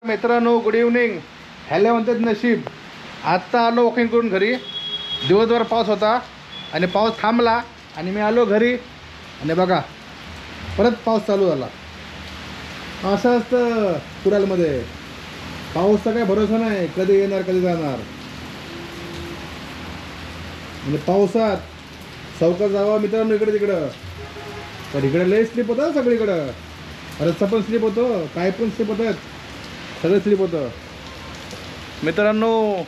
मित्रांनो, good evening. ह्याला म्हणतात नशीब. आत्ता आलो वॉकिंग करून घरी. दिवसभर पाऊस होता आणि पाऊस थांबला आणि मी आलो घरी आणि बघा परत पाऊस चालू झाला. असं असतं कुडालमध्ये. पाऊसचा काय भरोसा नाही, कधी येणार कधी जाणार. म्हणजे पावसात सावकाश जावा मित्रांनो इकडे तिकडं. पण इकडे लय स्लिप होतं सगळीकडं. रस्ता पण स्लिप होतो, काय पण स्लिप होतात, सगळं स्लिप होतं मित्रांनो.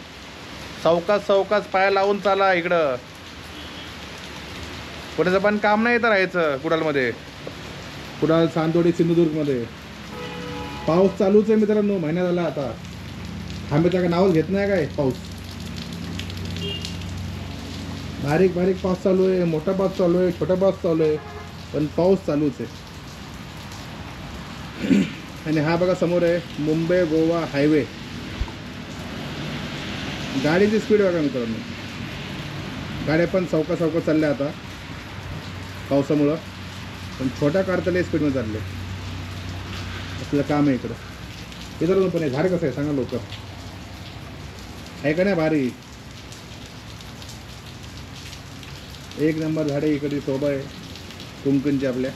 सावकाश सावकाश पाया लावून चाला. इकडं कुणाचं पण काम नाही तर राहायचं कुडालमध्ये. कुडाल, चांदोडी, सिंधुदुर्गमध्ये पाऊस चालूच आहे मित्रांनो. महिना झाला आता. थांबायचं काय नावच घेत नाही काय पाऊस. बारीक बारीक पाऊस चालू आहे, मोठा पाऊस चालू आहे, छोटा पाऊस चालू आहे, पण पाऊस चालूच आहे. आणि हा बघा समोर आहे मुंबई गोवा हायवे. गाडीची स्पीड बघा मित्रांनो. गाड्या पण सावकाश सावकाश चालल्या आता पावसामुळं. पण छोट्या कार तर लय स्पीडमध्ये चालले. आपलं काम आहे इकडं मित्रांनो. पण हे झाड कसं आहे सांगा लोक, आहे का नाही भारी. एक नंबर झाडे इकडे शोभा आहे कुंकणची आपल्या.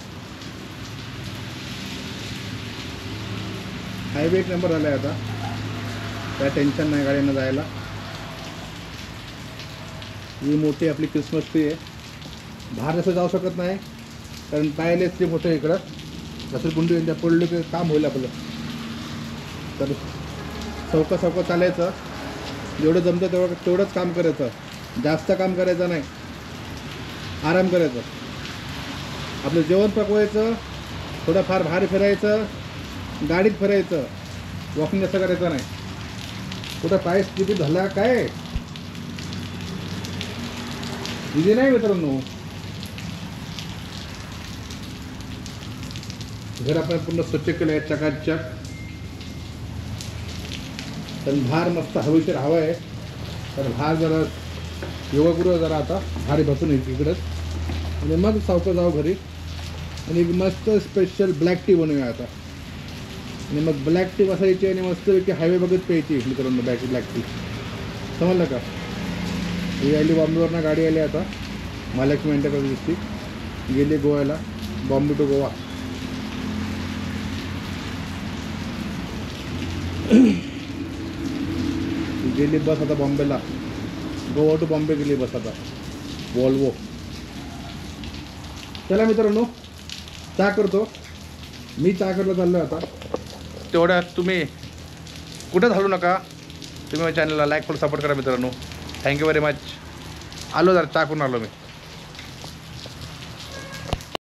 हायवे एक नंबर झाला आहे आता. काय टेन्शन नाही गाड्यांना जायला. ही मोठी आपली क्रिसमस ट्री आहे. बाहेर असं जाऊ शकत नाही कारण पायाला स्लिप होतं इकडं. जसं गुंडी पडलं की काम होईल आपलं. तर सावकाश सावकाश चालायचं. जेवढं जमतं तेवढंच काम करायचं. जास्त काम करायचं नाही, आराम करायचं. आपलं जेवण पकवायचं, थोडंफार बाहेर फिरायचं, गाडीत फिरायचं. वॉकिंग असं करायचं नाही. कुठं पाय स्लिप झाला काय इथे नाही मित्रांनो. घर आपण पूर्ण स्वच्छ केलं आहे चकाचक. पण बाहेर मस्त हवेशीर हवा आहे. तर बाहेर जरा योगागृह जरा आता भारी बसून येईल इकडंच. आणि मग सावकाश जाऊ घरी आणि मस्त स्पेशल ब्लॅक टी बनवूया आता. आणि मग ब्लॅक टी बसायची आणि मस्तपैकी हायवे बघत प्यायची मित्रांनो. ब्लॅक टी समजलं का. ही आली बॉम्बेवरनं गाडी आली आता. महालक्ष्मी एंटरप्राइज दिसती. गेली गोव्याला, बॉम्बे टू गोवा. गेली बस आता बॉम्बेला. गोवा टू बॉम्बे गेली बस आता, वॉल्वो. चला मित्रांनो, चहा करतो मी. चहा करायला चाललो आता. तेवढ्यात तुम्ही कुठं घालू नका. तुम्ही माझ्या चॅनलला लाईक करून सपोर्ट करा मित्रांनो. Thank you very much. आलो जरा चहा करून आलो मी.